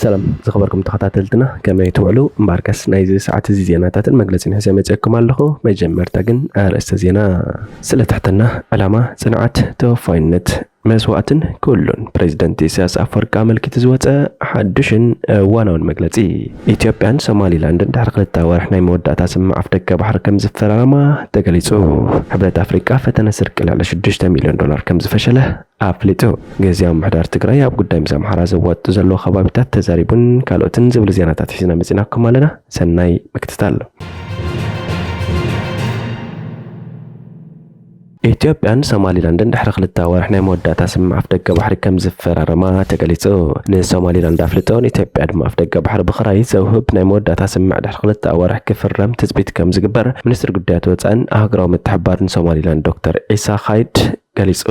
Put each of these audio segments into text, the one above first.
سلام زخبركم تخطاتلتنا كما يتوعلو مباركس نايزي ساعة زيناتات المجلسين حسام يتأكم اللهو ما يجمر تاقن أرست زينا سلة تحتنا علامة صناعة توفاينت مسواتن كلن بريزيدنت إساس أفريقيا ملكي تزوات حدشن وانون مجلسي إثيوبيان سومالي لاندن تحرق للتاورح ناي مودة تاسم أفريقيا بحر كم زفرارما تقليسو حبلت أفريقيا فتنا سركل على 6 مليون دولار كم زفشله أفليتو جزيام محدار تقرأي أبقود دايم سام حرازة واتزلو خبابتات تزاريبون كالوتن زبل زياناتات حسنا مزيناكم لنا سناي مكتتالو ኢትዮጵያን ሶማሊላንድን ድሕሪ ክልተ ወርሕ ናይ መወዳእታ ስምምዕ ኣፍደገ ባሕሪ ከም ዝፈራረማ ተገሊጹ ንሶማሊላንድ ኣፍልጦን ኢትዮጵያ ድማ ኣፍደገ ባሕሪ ብኽራይ ዘውህብ ናይ መወዳእታ ስምምዕ ድሕሪ ክልተ ወርሕ ክፍረም ትፅቢት ከም ዝግበር ሚኒስትር ጉዳያት ወፃኢን ሃገራዊ ምትሕብባርን ሶማሊላንድ ዶክተር ዒሳ ካይድ ገሊጹ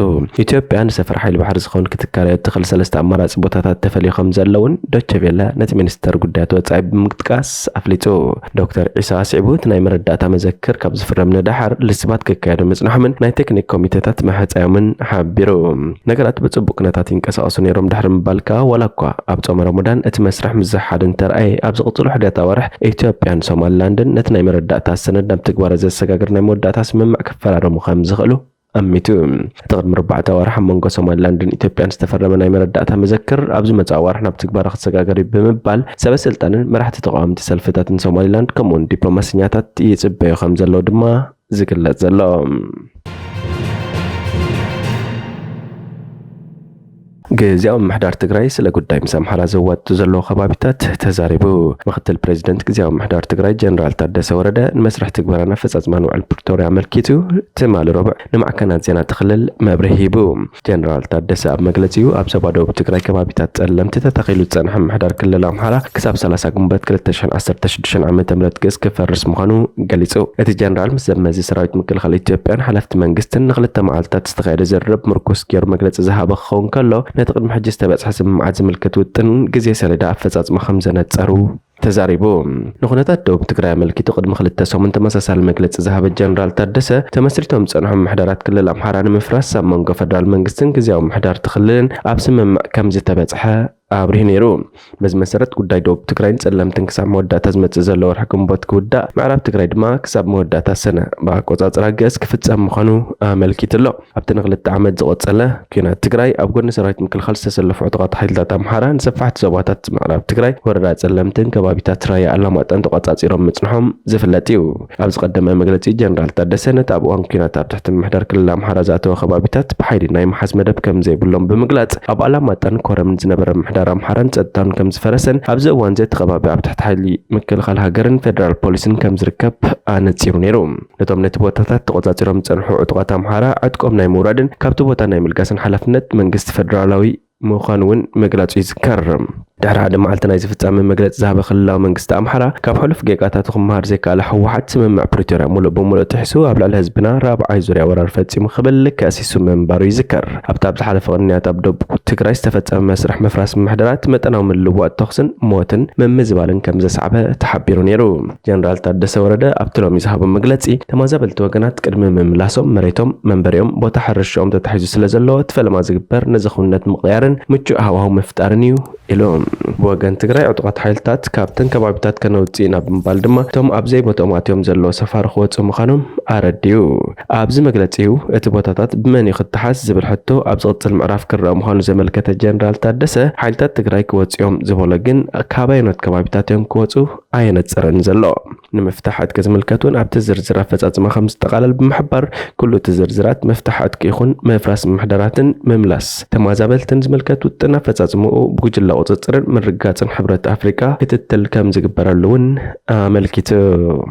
ኢትዮጵያን ሰፈር ሓይሊ ባሕሪ ዝኸውን ክትካለዮ ትኽእል ሰለስተ ኣማራፂ ቦታታት ተፈልዮም ዘለውን ዶቼ ቬለ ነቲ ሚኒስተር ጉዳያት ወፃኢ ብምጥቃስ ኣፍሊጡ ዶክተር ዒሳ ስዕቡት ናይ መረዳእታ መዘክር ካብ ዝፍረም ንዳሓር ልስባት ክካየዱ ምጽናሖምን ናይ ቴክኒክ ኮሚቴታት መሕፀዮምን ሓቢሩ ነገራት ብጽቡቅ ኩነታት ይንቀሳቐሱ ነይሮም ድሕሪ ምባልካ ዋላ እኳ ኣብ ጾም ረመዳን እቲ መስርሕ ምዝሓድ እንተረኣየ ኣብ ዝቕፅሉ ሕድያታ ወርሕ ኢትዮጵያን ሶማሊላንድን ነቲ ናይ መረዳእታ ሰነድ ናብ ተግባር ዘሰጋግር ናይ መወዳእታ ስምምዕ ክፈራረሙ ከም ዝኽእሉ أميتو تقدم 4 وارح مونغو سوماليلاندن إثيوبيان استفرم ناي مرداتا مذكر أبزو مصا وارح ناب تكبار خصغاغري بمبال سبب سلطانن مرحت تقامت سلفتاتن سوماليلاند كمون دبلوماسياتات يصبيو خم زلو دما زغلت زلو جزياو محدار تግራይ ስለ ጉዳይ ምሳምሐራ ዘዋት ዘሎ ከባቢታት ተዛሪቡ ምክትል ፕሬዝዳንት ግዝያው محدار تግራይ ጀነራል ታደሰ ወረደ ንመስርሕ ትግበራና ፈጻጽማን ውዕል ፕሪቶሪያ መልኪቱ ትማል ረብዕ ንማዕከናት ዜና ተኽልል መብርሂ ሂቡ ጀነራል ታደሰ ኣብ መግለጺኡ ኣብ ሰባ ደቡብ ትግራይ ከባቢታት ጸለምቲ ተተኺሉ ጸንሐ محدار ክልል ኣምሓራ ክሳብ 30 ግንቦት 2016 ዓመተ ምህረት ገጽ ክፈርስ ምዃኑ ገሊጹ እቲ ጀነራል ምስ ዘመዚ ሰራዊት ምክልኻል ኢትዮጵያን ሓለፍቲ መንግስትን ንኽልተ መዓልታት ዝተኻየደ ዘረብ ምርኮስ ገይሩ መግለጺ ዝሃበ ክኸውን ከሎ نتقدم حجز تبعث حسب معاد زملكة وطن جزية سلدة أفزاز مخمزة نتصارو تزاريبو نخنتات دوب تقرأ ملكي تقدم خلت سومن تمسس المجلس ذهب الجنرال تردسة تمسرتهم صنعهم محدارات كل الأمحران مفرس سامونغو فدرال منجستن جزية ومحدار تخلين أبسم كم زي تبعثها أبرهن يروم بس مسرت قداي دوب تقرأين سلم تنكسب مودة تزمت زلور حكم بوت كودا معرف تقرأي دما كسب مودة السنة باقوزات راجس كفت سام خانو ملكي تلو أبتنغل التعمد زغط سلا كنا تقرأي أبقول نسرت مكل خلص سلف عطقات حيلة أمحران سفحت زباتات معرف تقرأي ورد سلم تنكب بيتات رايا علامات أن تقاطع صيرهم مصنحهم زفلاتيو أبز قدم مجلسي جنرال تردسة نتابعهم كنا تحت محدار كل محرزات وخبابيتات بحيد نايم حزم دب كم زي بلهم بمجلس أب علامات أن كورم زنبر محدار أمحران تدان كم زفرسن أبز وانزت خبابي أب تحت حالي مكل خال هاجرن فدرال بوليسن كم زركب أنا تيرونيروم نتوم نتبوتات تقاطع صيرهم مصنحو عطقات أمحرا عدكم نايم مرادن كابتبوتا نايم الجاسن حلفنت منجست فدرالاوي مخانون مجلس يذكرم دحر هذا معلتنا يزفتع من مجلس ذهب خلاو منجست أمحرا كاب حلف جيكاتات خمار زي كاله حوحت سمع بريتوريا مولو بمولو تحسو قبل على حزبنا رابع عايزوريا ورا رفتي مخبل لك أسيسو من بارو يذكر أبتاب الحلف غنيا تبدو تقرأ استفتع مسرح مفراس محدرات متناو من اللواء تخسن موتن من مزبالن كم زسعبه تحبيرون يرو جنرال تردس ورده أبتلوم يذهب مجلسي تمازبل توجنات قدم من ملاسهم مريتهم منبريهم بوتحرشهم تتحيزو سلازلو تفل ما زجبر نزخونات مغيارن متشو هواهم مفتارنيو إلهم بوجن تقرأ عطقات حيلتات كابتن كبابتات كانوا تينا بمبالدما توم أبزي بوتوماتيوم زلو سفار خوات مخانم أرديو أبز مجلسيو اتبوتات بمن يخد تحس زبل حتو أبزغط المعرف كرة مخانو زملكة الجنرال تردسة حيلتات تقرأ كواتس يوم زبولجن كابينات كبابتات يوم كواتسو عينت سرن زلو نمفتحات كزملكتون أبتزرزر فزات ما 5 تقالل بمحبر كله تزرزرات مفتحات كيخون مفراس محدراتن مملاس تمازابلتن زملكتو تنفزات مو بوجل لغوتسرن من رجاتن حبرة أفريقيا كتتل كم زجبر اللون ملكيتو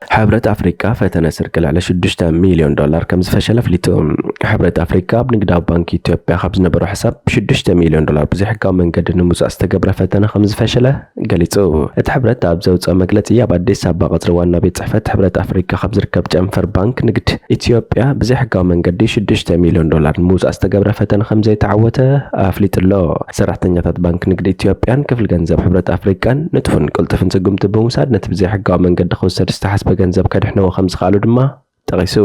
حبرة أفريقيا فتنا سركل على 6 مليون دولار كم زفشل فليتهم حبرة أفريقيا بنقدر بنك إثيوبيا خبزنا برا حساب 6 مليون دولار بزي حكا من قد نموز استجبر فتنا 5 فشلة قالتو حبرة أبزوت مجلسية بعد سبعة قطروانا بتصحفت حبرة أفريقيا خبز ركب جنفر بنك نقد إثيوبيا بزي حكا من قد 6 مليون دولار نموز استجبر فتنا 5 تعوته فليت الله سرحتني تات بنك نقد إثيوبيا كفل جنزب حبرة أفريقيا نتفن قلت فنسقم تبو مساعد نتبزي حكا من قد خسر استحسب جنزب كده إحنا وخمس خالو دما ጠቂሱ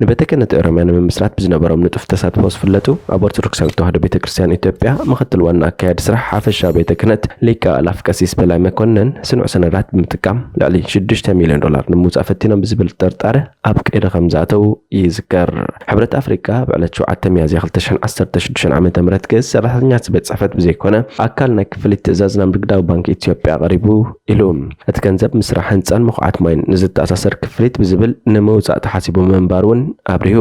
ንቤተ ክህነት ኦሮሚያ ንምስራት ብዝነበሮም ንጡፍ ተሳትፎ ዝፍለጡ ኣብ ኦርቶዶክሳዊት ተዋህዶ ቤተ ክርስቲያን ኢትዮጵያ ምክትል ዋና ኣካያዲ ስራሕ ሓፈሻ ቤተ ክህነት ሊቀ ኣእላፍ ቀሲስ በላይ መኮነን ስኑዕ ሰነዳት ብምጥቃም ልዕሊ $6 ሚልዮን ንምውፃእ ፈቲኖም ብዝብል ጥርጣረ ኣብ ቀይዲ ከም ዝኣተው ይዝከር። ሕብረት ኣፍሪካ ብዕለት 7 ሚያዝያ 2016 ዓ.ም ገዝ ሰራሕተኛታት ቤት ጽሕፈት ብዘይኮነ ኣካል ናይ ክፍሊት ትእዛዝ ናብ ንግዳዊ ባንኪ ኢትዮጵያ ቀሪቡ ኢሉ እቲ ገንዘብ ምስራሕ ህንፃን ምኹዓት ማይን ንዝተኣሳሰር ክፍሊት ብዝብል ንምውፃእ ተሓሲቡ መንባሩን ኣብሪሁ።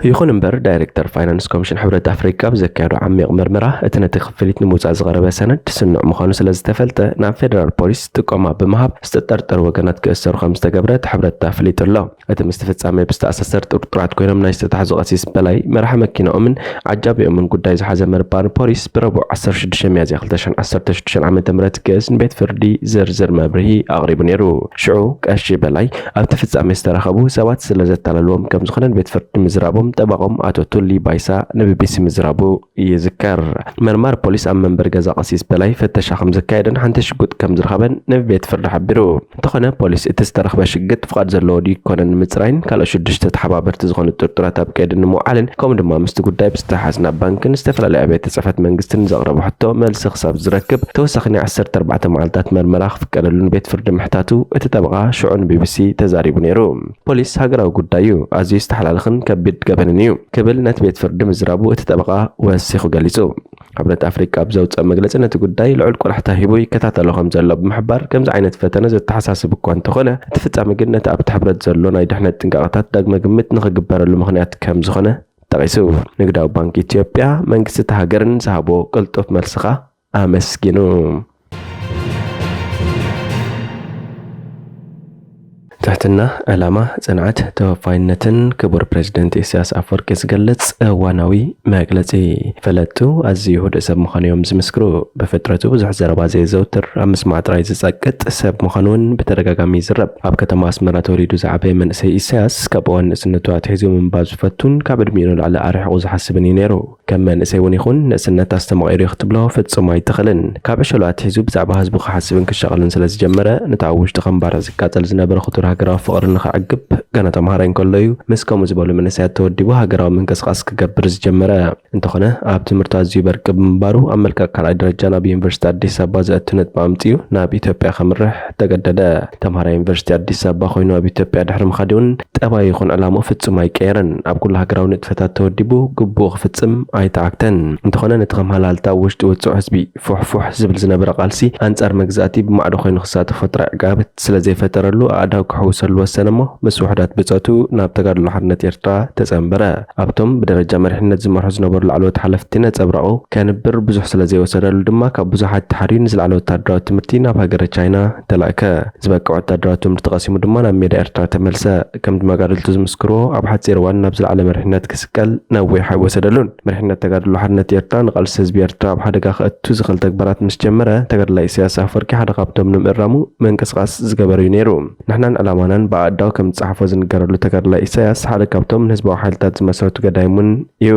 ይኹን እምበር ዳይሬክተር ፋይናንስ ኮሚሽን ሕብረት ኣፍሪካ ብዘካየዱ ዓሚቕ ምርመራ እቲ ነቲ ክፍሊት ንምውፃእ ዝቐረበ ሰነድ ስኑዕ ምዃኑ ስለ ዝተፈልጠ ናብ ፌደራል ፖሊስ ጥቆማ ብምሃብ ዝተጠርጠሩ ወገናት ክእሰሩ ከም ዝተገብረ ሕብረት ኣፍሊጡ ኣሎ። እቲ ምስቲ ፍጻሜ ብዝተኣሳሰር ጥርጡራት ኮይኖም ናይ ዝተታሕዙ ቀሲስ በላይ መራሒ መኪንኦምን ዓጃቢኦምን ጉዳይ ዝሓዘ መርባር ፖሊስ ብረቡዕ 16 ሚያዝያ 2016 ዓ.ም ገዝ ንቤት ፍርዲ ዝርዝር መብርሂ ኣቕሪቡ ነይሩ። ሽዑ ቀሺ በላይ ኣብቲ ፍጻሜ ዝተረኸቡ ሰባት ስለ ዘተላለዎም ከም ዝኾነ ቤት ፍርዲ ምዝራቦም ጠበቆም ኣቶ ቱሊ ባይሳ ንቢቢሲ ምዝራቡ ይዝከር። መርማር ፖሊስ ኣብ መንበር ገዛ ቀሲስ በላይ ፍተሻ ከም ዘካየደን ሓንቲ ሽጉጥ ከም ዝረኸበን ንቤት ፍርዲ ሓቢሩ። እንተኾነ ፖሊስ እቲ ዝተረኸበ ሽጉጥ ፍቃድ ዘለዎ ዲኮነን ንምፅራይን ካልኦት 6 ተሓባበርቲ ዝኾኑ ጥርጡራት ኣብ ቀይዲ ንምውዓልን ከምኡ ድማ ምስቲ ጉዳይ ብዝተሓዝ ናብ ባንክን ዝተፈላለዩ ቤት ጽሕፈት መንግስትን ዘቕረቡ ሕቶ መልሲ ክሳብ ዝረክብ ተወሳኺ ናይ 14 መዓልታት መርመራ ክፍቀደሉን ቤት ፍርዲ ምሕታቱ እቲ ጠበቃ ሽዑ ንቢቢሲ ተዛሪቡ ነይሩ። ፖሊስ ሃገራዊ ጉዳዩ ኣዝዩ ዝተሓላለኸን ከቢድ ገበንን እዩ ክብል ነቲ ቤት ፍርዲ ምዝራቡ እቲ ጠበቃ ወሲኹ ገሊጹ። ሕብረት ኣፍሪካ ብዘውፅአ መግለፂ ነቲ ጉዳይ ልዑል ቆላሕታ ሂቡ ይከታተሎ ከም ዘሎ ብምሕባር ከምዚ ዓይነት ፈተነ ዘተሓሳስብ እኳ እንተኾነ እቲ ፍጻሜ ግን ነቲ ኣብቲ ሕብረት ዘሎ ናይ ድሕነት ጥንቃቐታት ዳግመ ግምት ንኽግበረሉ ምኽንያት ከም ዝኾነ ጠቂሱ። ንግዳዊ ባንኪ ኢትዮጵያ መንግስቲ እቲ ሃገርን ዝሃቦ ቅልጡፍ መልስኻ ኣመስጊኑ። ትሕትና ዕላማ ጽንዓት ተወፋይነትን ክቡር ፕሬዚደንት ኢሳያስ ኣፈወርቂ ዝገልጽ እዋናዊ መግለጺ ፈለጡ ኣዝዩ ህዱእ ሰብ ምዃኖም ዝምስክሩ ብፍጥረቱ ብዙሕ ዘረባ ዘየዘውትር ኣብ ምስማዕ ጥራይ ዝጸቅጥ ሰብ ምዃኑን ብተደጋጋሚ ይዝረብ ኣብ ከተማ ኣስመራ ተወሊዱ ዝዓበየ መንእሰይ ኢሳያስ ካብ እዋን ንእስነቱ ኣትሒዙ ምንባብ ዝፈቱን ካብ ዕድሚኡ ንላዕሊ ኣርሒቑ ዝሓስብን እዩ ነይሩ። ከም መንእሰይ እውን ይኹን ንእስነት ኣስተማቒሩ ክትብሎ ፍጹም ኣይትኽእልን። ካብ ዕሸሉ ኣትሒዙ ብዛዕባ ህዝቡ ክሓስብን ክሸቕልን ስለ ዝጀመረ ነታ ኣብ ውሽጢ ከምባር ዝቃጸል ዝነበረ ክቱር ሃገራዊ ፍቕሪ ንኽዕግብ ገና ተምሃራይ እንከሎ እዩ ምስ ከምኡ ዝበሉ መንእሰያት ተወዲቡ ሃገራዊ ምንቅስቓስ ክገብር ዝጀመረ። እንተኾነ ኣብ ትምህርቱ ኣዝዩ በርቂ ብምንባሩ ኣብ መልክዕ ካልኣይ ደረጃ ናብ ዩኒቨርሲቲ ኣዲስ ኣበባ ዘእቱ ነጥቢ ኣምፂኡ ናብ ኢትዮጵያ ከምርሕ ተገደደ። ተምሃራይ ዩኒቨርሲቲ ኣዲስ ኣበባ ኮይኑ ኣብ ኢትዮጵያ ድሕሪ ምኻድ እውን ጠባይ ይኹን ዕላምኡ ፍጹም ኣይቀየረን። ኣብ ኩሉ ሃገራዊ ንጥፈታት ተወዲቡ ግቡእ ክፍጽም ኣይተዓግተን። እንተኾነ ነቲ ከመሃላልታ ኣብ ውሽጢ ውፅእ ህዝቢ ፉሕፉሕ ዝብል ዝነበረ ቃልሲ ኣንጻር መግዛእቲ ብማዕዶ ኮይኑ ክሳተፎ ጥራይ ዕጋበት ስለ ዘይፈጠረሉ ኣእዳው ክሕውሰሉ ወሰነ እሞ ምስ ውሕዳት ብፀቱ ናብ ተጋድሎ ሓርነት ኤርትራ ተጸንበረ። ኣብቶም ብደረጃ መሪሕነት ዝመርሑ ዝነበሩ ላዕለዎት ሓለፍቲ ነፀብራቑ ከንብር ብዙሕ ስለ ዘይወሰደሉ ድማ ካብ ብዙሓት ተሓርዩ ንዝለዓለ ወታደራዊ ትምህርቲ ናብ ሃገረ ቻይና ተላእከ። ዝበቅዕ ወታደራዊ ትምህርቲ ቀሲሙ ድማ ናብ ሜዳ ኤርትራ ተመልሰ። ከም ተመጋደልቱ ዝምስክርዎ ኣብ ሓፂር እዋን ናብ ዝለዓለ መሪሕነት ክስቀል ነዊሕ ኣይወሰደሉን። መሪሕነት ተጋድሎ ሓርነት ኤርትራ ንቃልሲ ህዝቢ ኤርትራ ኣብ ሓደጋ ክእቱ ዝኽእል ተግባራት ምስ ጀመረ ተጋዳላይ ኢሳያስ ኣፈወርቂ ሓደ ካብቶም ንምእራሙ ምንቅስቓስ ዝገበረ እዩ ነይሩ። ንሕናን ዕላማናን በኣዳው ከም ዝፀሓፎ ዝንገረሉ ተጋዳላይ ኢሳያስ ሓደ ካብቶም ንህዝባዊ ሓይልታት ዝመሰረቱ ገዳይሙን እዩ።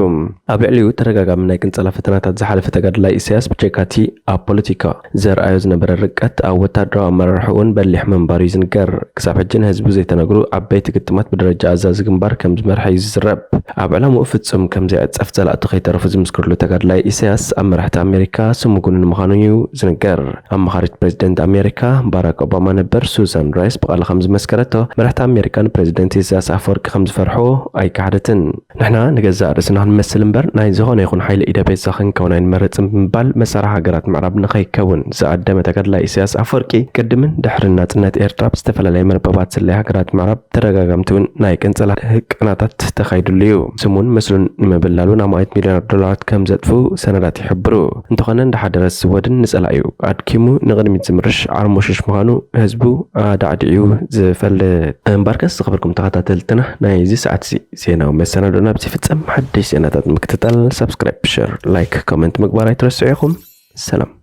ኣብ ልዕሊኡ ተደጋጋሚ ናይ ቅንፀላ ፈተናታት ዝሓለፈ ተጋዳላይ ኢሳያስ ብቸካቲ ኣብ ፖለቲካ ዘርኣዮ ዝነበረ ርቀት ኣብ ወታደራዊ ኣመራርሓ እውን በሊሕ ምንባሩ እዩ ዝንገር። ክሳብ ሕጂ ንህዝቢ ዘይተነግሩ ዓበይቲ ግጥማት ብደረጃ ኣዛዚ ግንባር ከም ዝመርሐ እዩ ዝዝረብ። ኣብ ዕላምኡ ፍጹም ከም ዘይዕፀፍ ጸላእቱ ከይተረፉ ዝምስክርሉ ተጋዳላይ ኢሳያስ ኣብ መራሕቲ ኣሜሪካ ስሙጉንን ምዃኑ እዩ ዝንገር። ኣማኻሪት ፕሬዚደንት ኣሜሪካ ባራክ ኦባማ ነበር ሱዛን ራይስ ብቓላ ከም ዝመስከረቶ መራሕቲ ኣሜሪካን ፕሬዚደንት ኢሳያስ ኣፈወርቂ ከም ዝፈርሖ ኣይከሓደትን። ንሕና ንገዛእ ርእስና ክንመስል እምበር ናይ ዝኾነ ይኹን ሓይሊ ኢደቤት ክንከውን ኣይንመርፅን ብምባል መሳርሒ ሃገራት ምዕራብ ንኸይከውን ዝኣደመ ተጋዳላይ ኢሳያስ ኣፈወርቂ ቅድምን ድሕርን ናጽነት ኤርትራ ብዝተፈላለየ መርበባት ስለይ ሃገራት ምዕራብ ተደጋጋምቲ እውን ናይ ቅንፀላ ህቅናታት ተኻይዱሉ እዩ። ስሙን ምስሉን ንምብላሉ ናብ $100 ሚልዮን ከም ዘጥፉ ሰነዳት ይሕብሩ። እንተኾነ እንዳሓደረ ዝወድን ንጸላእዩ ኣድኪሙ ንቕድሚት ዝምርሽ ዓርሞሽሽ ምዃኑ ህዝቡ ኣዳዕድዑ ዝፈልጥ እምበርከስ ዝኸበርኩም ተኸታተልትና ናይ እዚ ሰዓት ዜናዊ መሰናዶና ብዚ ፍጸም ሓድሽ ዜናታት ምክትታል ሰብስክራይብ፣ ሼር፣ ላይክ፣ ኮሜንት ምግባር ኣይትረስዑ ኢኹም። ሰላም።